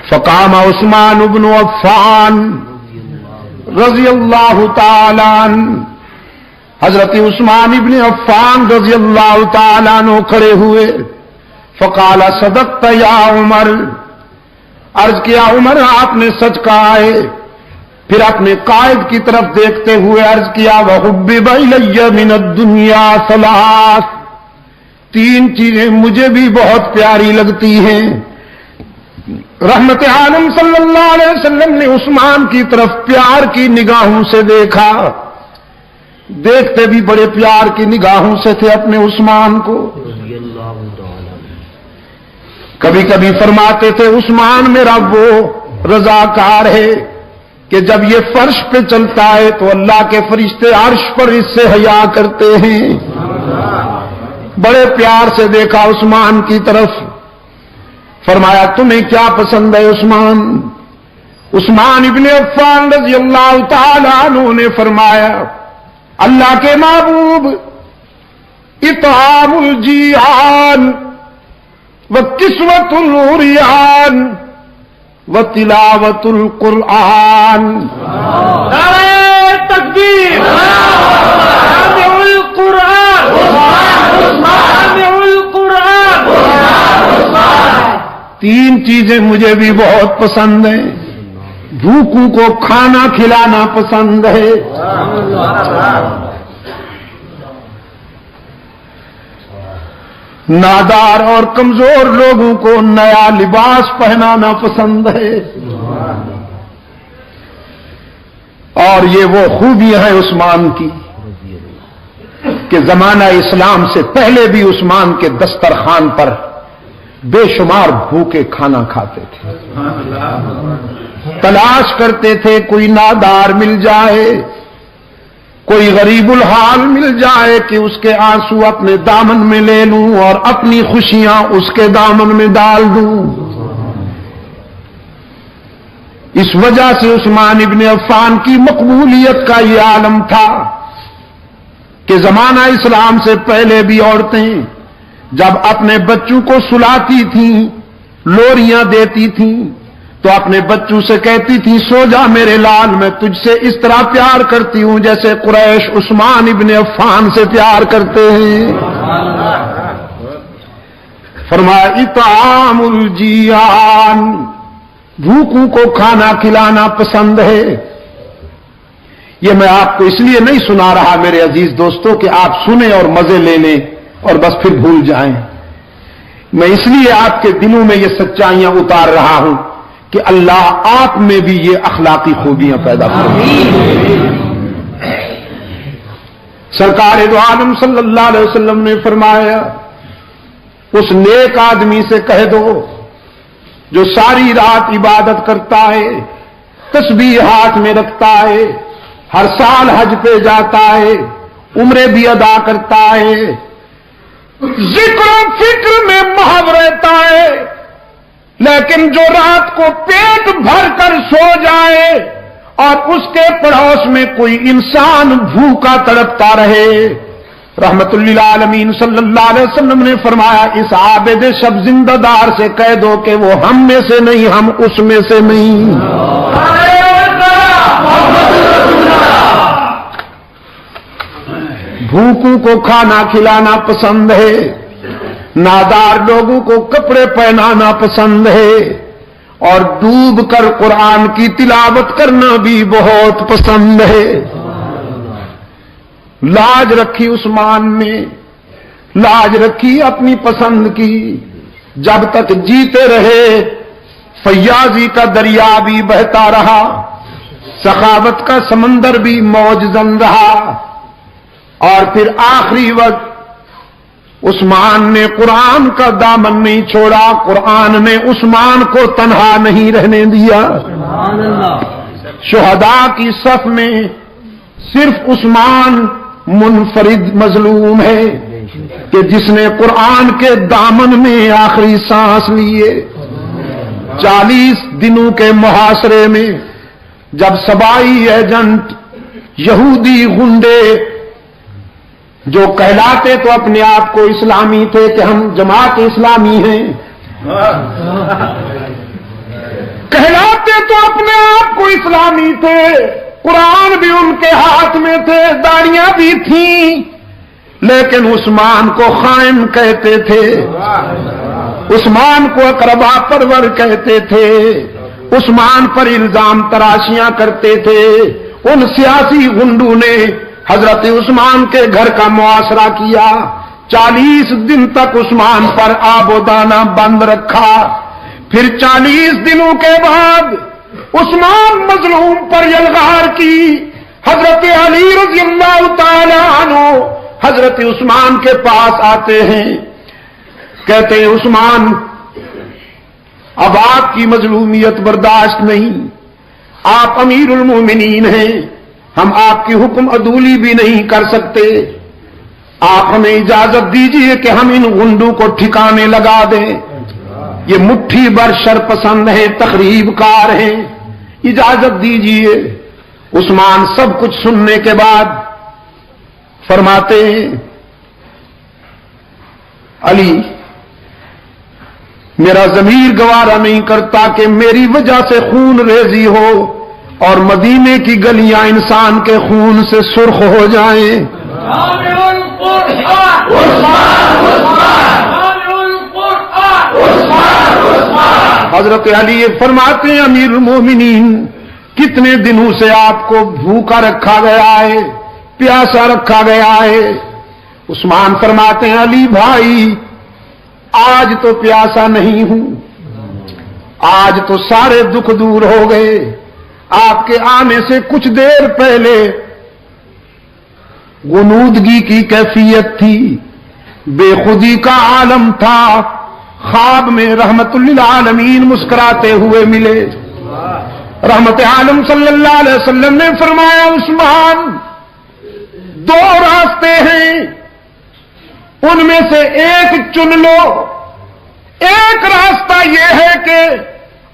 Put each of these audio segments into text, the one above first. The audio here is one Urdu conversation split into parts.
فقام عثمان بن عفان رضی اللہ تعالی عنہ، حضرت عثمان ابن عفان رضی اللہ تعالی عنہ کھڑے ہوئے. فقال صدقت یا عمر، عرض کیا عمر آپ نے سچ کہا ہے. پھر اپنے قائد کی طرف دیکھتے ہوئے عرض کیا وحبب الی من الدنیا ثلاث، تین چیزیں مجھے بھی بہت پیاری لگتی ہیں. رحمت عالم صلی اللہ علیہ وسلم نے عثمان کی طرف پیار کی نگاہوں سے دیکھا، دیکھتے بھی بڑے پیار کی نگاہوں سے تھے اپنے عثمان کو. کبھی کبھی فرماتے تھے عثمان میرا وہ رضاکار ہے کہ جب یہ فرش پہ چلتا ہے تو اللہ کے فرشتے عرش پر اس سے حیا کرتے ہیں. بڑے پیار سے دیکھا عثمان کی طرف. فرمایا تمہیں کیا پسند ہے عثمان؟ عثمان ابن عفان رضی اللہ تعالی عنہ نے فرمایا اللہ کے محبوب اطعام الجیعان وکسوۃ العریان وتلاوۃ القرآن. نعرہ تکبیر، سامع القرآن، سامع القرآن. تین چیزیں مجھے بھی بہت پسند ہیں. بھوکوں کو کھانا کھلانا پسند ہے، نادار اور کمزور لوگوں کو نیا لباس پہنانا پسند ہے. اور یہ وہ خوبیاں ہیں عثمان کی کہ زمانہ اسلام سے پہلے بھی عثمان کے دسترخوان پر بے شمار بھوکے کھانا کھاتے تھے. تلاش کرتے تھے کوئی نادار مل جائے، کوئی غریب الحال مل جائے کہ اس کے آنسو اپنے دامن میں لے لوں اور اپنی خوشیاں اس کے دامن میں ڈال دوں. اس وجہ سے عثمان ابن عفان کی مقبولیت کا یہ عالم تھا کہ زمانہ اسلام سے پہلے بھی عورتیں جب اپنے بچوں کو سلاتی تھیں، لوریاں دیتی تھیں، تو اپنے بچوں سے کہتی تھی سو جا میرے لال، میں تجھ سے اس طرح پیار کرتی ہوں جیسے قریش عثمان ابن عفان سے پیار کرتے ہیں. فرمایا اطعام الجیعان، بھوکوں کو کھانا کھلانا پسند ہے. یہ میں آپ کو اس لیے نہیں سنا رہا میرے عزیز دوستو کہ آپ سنیں اور مزے لے لیں اور بس پھر بھول جائیں. میں اس لیے آپ کے دلوں میں یہ سچائیاں اتار رہا ہوں کہ اللہ آپ میں بھی یہ اخلاقی خوبیاں پیدا کریں. سرکار دو عالم صلی اللہ علیہ وسلم نے فرمایا اس نیک آدمی سے کہہ دو جو ساری رات عبادت کرتا ہے، تسبیح ہاتھ میں رکھتا ہے، ہر سال حج پہ جاتا ہے، عمرے بھی ادا کرتا ہے، ذکر و فکر میں محو رہتا ہے، لیکن جو رات کو پیٹ بھر کر سو جائے اور اس کے پڑوس میں کوئی انسان بھوکا تڑپتا رہے، رحمت للعالمین صلی اللہ علیہ وسلم نے فرمایا اس عابد شب زندہ دار سے کہہ دو کہ وہ ہم میں سے نہیں، ہم اس میں سے نہیں. بھوکوں کو کھانا کھلانا پسند ہے، نادار لوگوں کو کپڑے پہنانا پسند ہے، اور ڈوب کر قرآن کی تلاوت کرنا بھی بہت پسند ہے. لاج رکھی عثمان نے، لاج رکھی اپنی پسند کی. جب تک جیتے رہے فیاضی کا دریا بھی بہتا رہا، سخاوت کا سمندر بھی موج زن رہا، اور پھر آخری وقت عثمان نے قرآن کا دامن نہیں چھوڑا، قرآن نے عثمان کو تنہا نہیں رہنے دیا. شہداء کی صف میں صرف عثمان منفرد مظلوم ہے کہ جس نے قرآن کے دامن میں آخری سانس لیے. 40 دنوں کے محاصرے میں جب سبائی ایجنٹ، یہودی گنڈے جو کہلاتے تو اپنے آپ کو اسلامی تھے کہ ہم جماعت اسلامی ہیں، کہلاتے تو اپنے آپ کو اسلامی تھے، قرآن بھی ان کے ہاتھ میں تھے، داڑیاں بھی تھیں، لیکن عثمان کو خائن کہتے تھے، عثمان کو اقربا پرور کہتے تھے، عثمان پر الزام تراشیاں کرتے تھے۔ ان سیاسی گنڈوں نے حضرت عثمان کے گھر کا محاصرہ کیا، 40 دن تک عثمان پر آب و دانہ بند رکھا، پھر 40 دنوں کے بعد عثمان مظلوم پر یلغار کی۔ حضرت علی رضی اللہ تعالی عنہ حضرت عثمان کے پاس آتے ہیں، کہتے ہیں عثمان اب آپ کی مظلومیت برداشت نہیں، آپ امیر المومنین ہیں، ہم آپ کی حکم عدولی بھی نہیں کر سکتے، آپ ہمیں اجازت دیجئے کہ ہم ان غنڈوں کو ٹھکانے لگا دیں، یہ مٹھی بھر شرپسند ہیں، تخریب کار ہیں، اجازت دیجئے۔ عثمان سب کچھ سننے کے بعد فرماتے ہیں علی میرا ضمیر گوارا نہیں کرتا کہ میری وجہ سے خون ریزی ہو اور مدینے کی گلیاں انسان کے خون سے سرخ ہو جائیں۔ حضرت علی فرماتے ہیں امیر المومنین کتنے دنوں سے آپ کو بھوکا رکھا گیا ہے، پیاسا رکھا گیا ہے؟ عثمان فرماتے ہیں علی بھائی آج تو پیاسا نہیں ہوں، آج تو سارے دکھ دور ہو گئے، آپ کے آنے سے کچھ دیر پہلے غنودگی کی کیفیت تھی، بے خودی کا عالم تھا، خواب میں رحمت للعالمین مسکراتے ہوئے ملے۔ رحمت عالم صلی اللہ علیہ وسلم نے فرمایا عثمان دو راستے ہیں، ان میں سے ایک چن لو، ایک راستہ یہ ہے کہ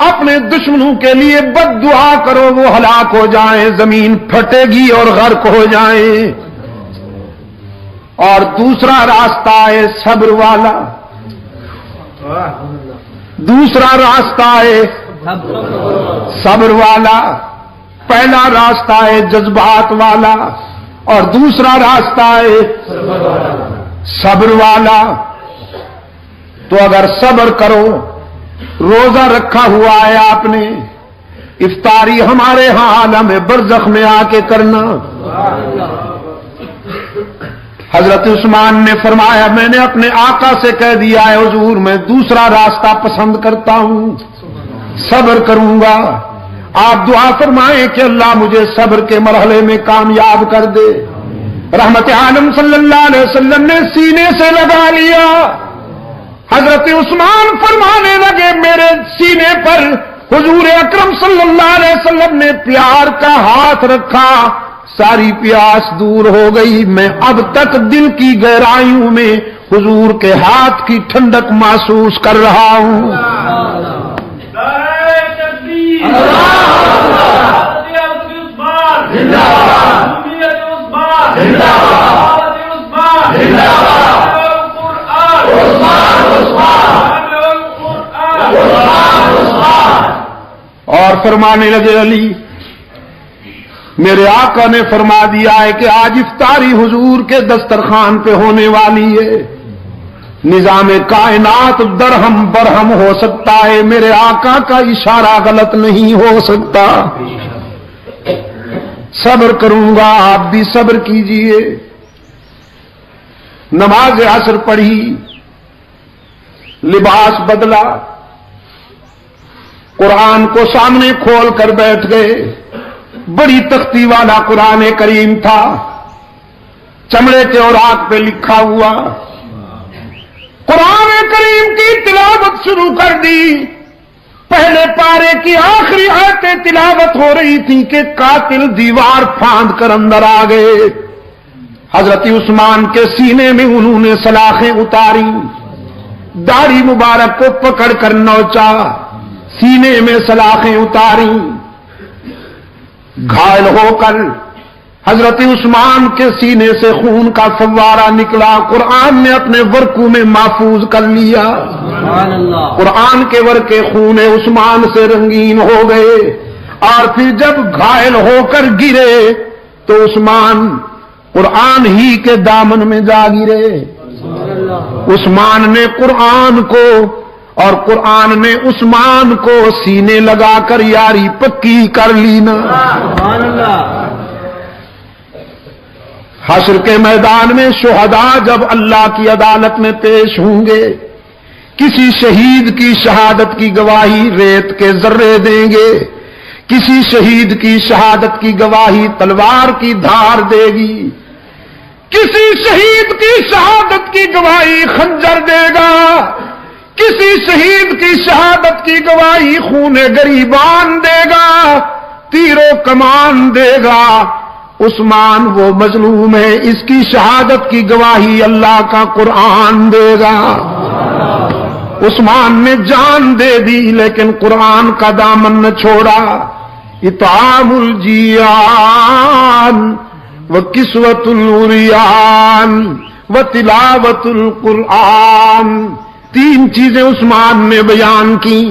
اپنے دشمنوں کے لیے بد دعا کرو وہ ہلاک ہو جائیں، زمین پھٹے گی اور غرق ہو جائیں، اور دوسرا راستہ ہے صبر والا، دوسرا راستہ ہے صبر والا، پہلا راستہ ہے جذبات والا اور دوسرا راستہ ہے صبر والا۔ تو اگر صبر کرو، روزہ رکھا ہوا ہے آپ نے، افطاری ہمارے ہاں عالم برزخ میں آ کے کرنا۔ حضرت عثمان نے فرمایا میں نے اپنے آقا سے کہہ دیا ہے حضور میں دوسرا راستہ پسند کرتا ہوں، صبر کروں گا، آپ دعا فرمائیں کہ اللہ مجھے صبر کے مرحلے میں کامیاب کر دے۔ رحمت عالم صلی اللہ علیہ وسلم نے سینے سے لگا لیا، حضرت عثمان فرمانے لگے میرے سینے پر حضور اکرم صلی اللہ علیہ وسلم نے پیار کا ہاتھ رکھا، ساری پیاس دور ہو گئی، میں اب تک دل کی گہرائیوں میں حضور کے ہاتھ کی ٹھنڈک محسوس کر رہا ہوں۔ اور فرمانے لگے علی میرے آقا نے فرما دیا ہے کہ آج افطاری حضور کے دسترخوان پہ ہونے والی ہے، نظام کائنات درہم برہم ہو سکتا ہے، میرے آقا کا اشارہ غلط نہیں ہو سکتا، صبر کروں گا، آپ بھی صبر کیجئے۔ نماز عصر پڑھی، لباس بدلا، قرآن کو سامنے کھول کر بیٹھ گئے، بڑی تختی والا قرآن کریم تھا، چمڑے کے اوراق پہ لکھا ہوا، قرآن کریم کی تلاوت شروع کر دی، پہلے پارے کی آخری آیتیں تلاوت ہو رہی تھی کہ قاتل دیوار پھاند کر اندر آ گئے۔ حضرت عثمان کے سینے میں انہوں نے سلاخیں اتاری، داڑھی مبارک کو پکڑ کر نوچا، سینے میں سلاخیں اتاری، گھائل ہو کر حضرت عثمان کے سینے سے خون کا فوارہ نکلا، قرآن نے اپنے ورقوں میں محفوظ کر لیا۔ سبحان اللہ۔ قرآن کے ورقے خون عثمان سے رنگین ہو گئے، اور پھر جب گھائل ہو کر گرے تو عثمان قرآن ہی کے دامن میں جا گرے۔ عثمان نے قرآن کو اور قرآن نے عثمان کو سینے لگا کر یاری پکی کر لی نا۔ سبحان اللہ۔ حشر کے میدان میں شہداء جب اللہ کی عدالت میں پیش ہوں گے، کسی شہید کی شہادت کی گواہی ریت کے ذرے دیں گے، کسی شہید کی شہادت کی گواہی تلوار کی دھار دے گی، کسی شہید کی شہادت کی گواہی خنجر دے گا، کسی شہید کی شہادت کی گواہی خون گریبان دے گا، تیر و کمان دے گا۔ عثمان وہ مظلوم ہے، اس کی شہادت کی گواہی اللہ کا قرآن دے گا۔ عثمان نے جان دے دی لیکن قرآن کا دامن نہ چھوڑا۔ اطعام الجیان وکسوۃ العریان وتلاوۃ القرآن، تین چیزیں عثمان نے بیان کی۔